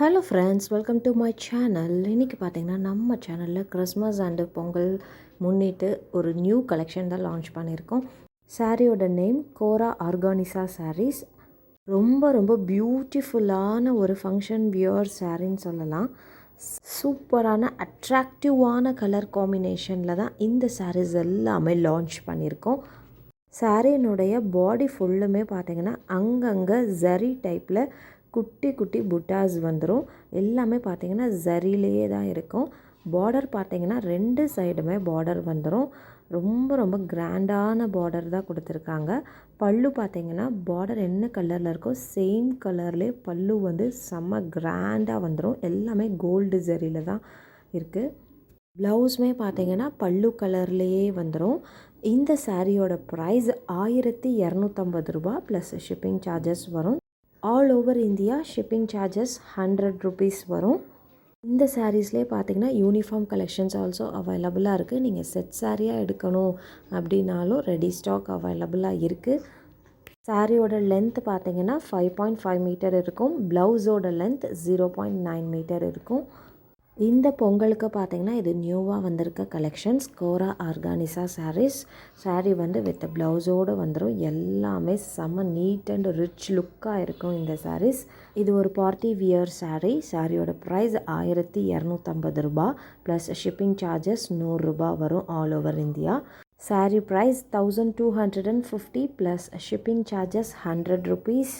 Hello friends, welcome to my channel. இன்றைக்கி பார்த்தீங்கன்னா நம்ம சேனலில் கிறிஸ்மஸ் அண்டு பொங்கல் முன்னிட்டு ஒரு நியூ கலெக்ஷன் தான் லான்ச் பண்ணியிருக்கோம். சாரியோட நேம் கோரா ஆர்கானிசா சாரீஸ். ரொம்ப ரொம்ப பியூட்டிஃபுல்லான ஒரு ஃபங்க்ஷன் வியர் சாரின்னு சொல்லலாம். சூப்பரான அட்ராக்டிவான கலர் காம்பினேஷனில் தான் இந்த சாரீஸ் எல்லாமே லான்ச் பண்ணியிருக்கோம். சாரியினுடைய பாடி ஃபுல்லுமே பார்த்திங்கன்னா அங்கங்கே ஜரி டைப்பில் குட்டி குட்டி புட்டாஸ் வந்துடும். எல்லாமே பார்த்திங்கன்னா ஜரிலேயே தான் இருக்கும். பார்டர் பார்த்திங்கன்னா 2 சைடுமே பார்டர் வந்துடும். ரொம்ப ரொம்ப கிராண்டான பார்டர் தான் கொடுத்துருக்காங்க. பல்லு பார்த்திங்கன்னா பார்டர் என்ன கலரில் இருக்கோ சேம் கலர்லேயே பல்லு வந்து செம்ம கிராண்டாக வந்துடும். எல்லாமே கோல்டு ஜரியில் தான் இருக்குது. ப்ளவுஸுமே பார்த்திங்கன்னா பல்லு கலர்லேயே வந்துடும். இந்த சாரியோட ப்ரைஸ் 1250 ரூபா ப்ளஸ் ஷிப்பிங் சார்ஜஸ் வரும். All over India shipping charges 100 rupees வரும். இந்த சாரீஸ்லேயே பார்த்திங்கன்னா யூனிஃபார்ம் கலெக்ஷன்ஸ் ஆல்சோ அவைலபிளாக இருக்குது. நீங்கள் செட் சாரியாக எடுக்கணும் அப்படின்னாலும் ரெடி ஸ்டாக் அவைலபிளாக இருக்குது. சாரியோட லென்த் பார்த்திங்கன்னா 5.5 மீட்டர் இருக்கும். ப்ளவுஸோட லென்த் 0.9 மீட்டர் இருக்கும். இந்த பொங்கலுக்கு பார்த்திங்கன்னா இது நியூவாக வந்திருக்க கலெக்ஷன்ஸ் கோரா ஆர்கானிசா சாரீஸ். சாரீ வந்து வித் ப்ளவுஸோடு வந்துடும். எல்லாமே செம்ம நீட் அண்ட் ரிச் லுக்காக இருக்கும் இந்த சாரீஸ். இது ஒரு பார்ட்டி வியர் சாரீ. சாரியோட ப்ரைஸ் 1250 ரூபா ப்ளஸ் ஷிப்பிங் சார்ஜஸ் 100 ரூபா வரும் all over India. Sari price 1250 plus shipping charges 100 rupees.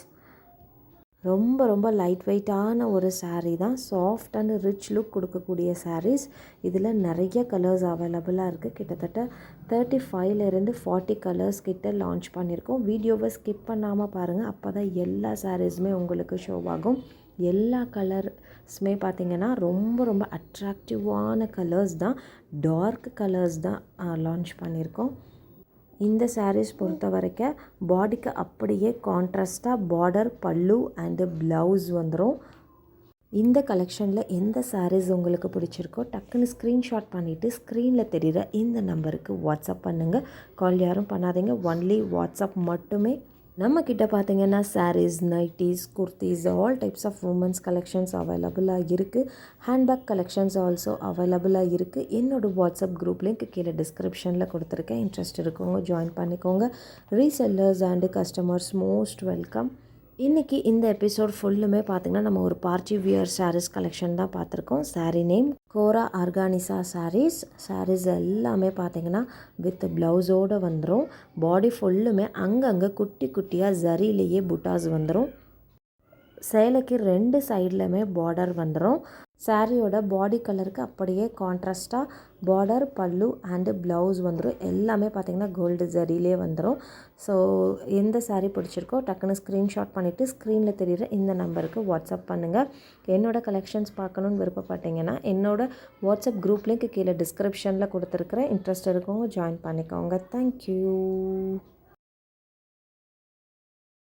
ரொம்ப ரொம்ப லைட் வெயிட்டான ஒரு சாரீ தான். சாஃப்ட் அண்ட் ரிச் லுக் கொடுக்கக்கூடிய சாரீஸ். இதில் நிறைய கலர்ஸ் அவைலபிளாக இருக்குது. கிட்டத்தட்ட 35லேருந்து 40 கலர்ஸ் கிட்ட லான்ச் பண்ணியிருக்கோம். வீடியோவை ஸ்கிப் பண்ணாமல் பாருங்கள். அப்போ தான் எல்லா சாரீஸுமே உங்களுக்கு ஷோ ஆகும். எல்லா கலர்ஸுமே பார்த்திங்கன்னா ரொம்ப ரொம்ப அட்ராக்டிவான கலர்ஸ் தான். டார்க் கலர்ஸ் தான் லான்ச் பண்ணியிருக்கோம். இந்த சாரீஸ் பொறுத்த வரைக்கும் பாடிக்கு அப்படியே கான்ட்ராஸ்ட்டாக பார்டர் பல்லு அண்டு ப்ளவுஸ் வந்துடும். இந்த கலெக்ஷனில் எந்த சாரீஸ் உங்களுக்கு பிடிச்சிருக்கோ டக்குன்னு ஸ்க்ரீன்ஷாட் பண்ணிவிட்டு ஸ்க்ரீனில் தெரிகிற இந்த நம்பருக்கு வாட்ஸ்அப் பண்ணுங்கள். கால் யாரும் பண்ணாதீங்க. ஒன்லி வாட்ஸ்அப் மட்டுமே. நம்மக்கிட்ட பார்த்திங்கன்னா saris, nighties, kurtis, all types of women's collections அவைலபிளாக இருக்குது. ஹேண்ட்பேக் கலெக்ஷன்ஸ் ஆல்சோ அவைலபிளாக இருக்குது. என்னோடய வாட்ஸ்அப் குரூப் லிங்க் கீழே டிஸ்கிரிப்ஷனில் கொடுத்துருக்கேன். இன்ட்ரெஸ்ட் இருக்கவங்க ஜாயின் பண்ணிக்கோங்க. Resellers and customers most welcome. இன்றைக்கி இந்த எபிசோட் ஃபுல்லுமே பார்த்திங்கன்னா நம்ம ஒரு பார்ட்டி வியர் சாரீஸ் கலெக்ஷன் தான் பார்த்துருக்கோம். சாரீ நேம் கோரா ஆர்கானிசா சாரீஸ். சாரீஸ் எல்லாமே பார்த்திங்கன்னா வித் ப்ளவுஸோடு வந்துடும். பாடி ஃபுல்லுமே அங்கங்கே குட்டி குட்டியாக ஜரிலேயே புட்டாஸ் வந்துடும். சேலைக்கு 2 சைட்லையுமே பார்டர் வந்துடும். சாரியோட பாடி கலருக்கு அப்படியே கான்ட்ராஸ்ட்டாக பார்டர் பல்லு அண்டு ப்ளவுஸ் வந்துடும். எல்லாமே பார்த்திங்கன்னா கோல்டு ஜரிலே வந்துடும். ஸோ எந்த சாரீ பிடிச்சிருக்கோ டக்குன்னு ஸ்க்ரீன்ஷாட் பண்ணிவிட்டு ஸ்க்ரீனில் தெரிகிற இந்த நம்பருக்கு வாட்ஸ்அப் பண்ணுங்கள். என்னோடய கலெக்ஷன்ஸ் பார்க்கணுன்னு விருப்பப்பட்டீங்கன்னா என்னோடய வாட்ஸ்அப் குரூப் லிங்க் கீழே டிஸ்கிரிப்ஷனில் கொடுத்துருக்குறேன். இன்ட்ரெஸ்ட் இருக்கவங்க ஜாயின் பண்ணிக்கோங்க. தேங்க்யூ.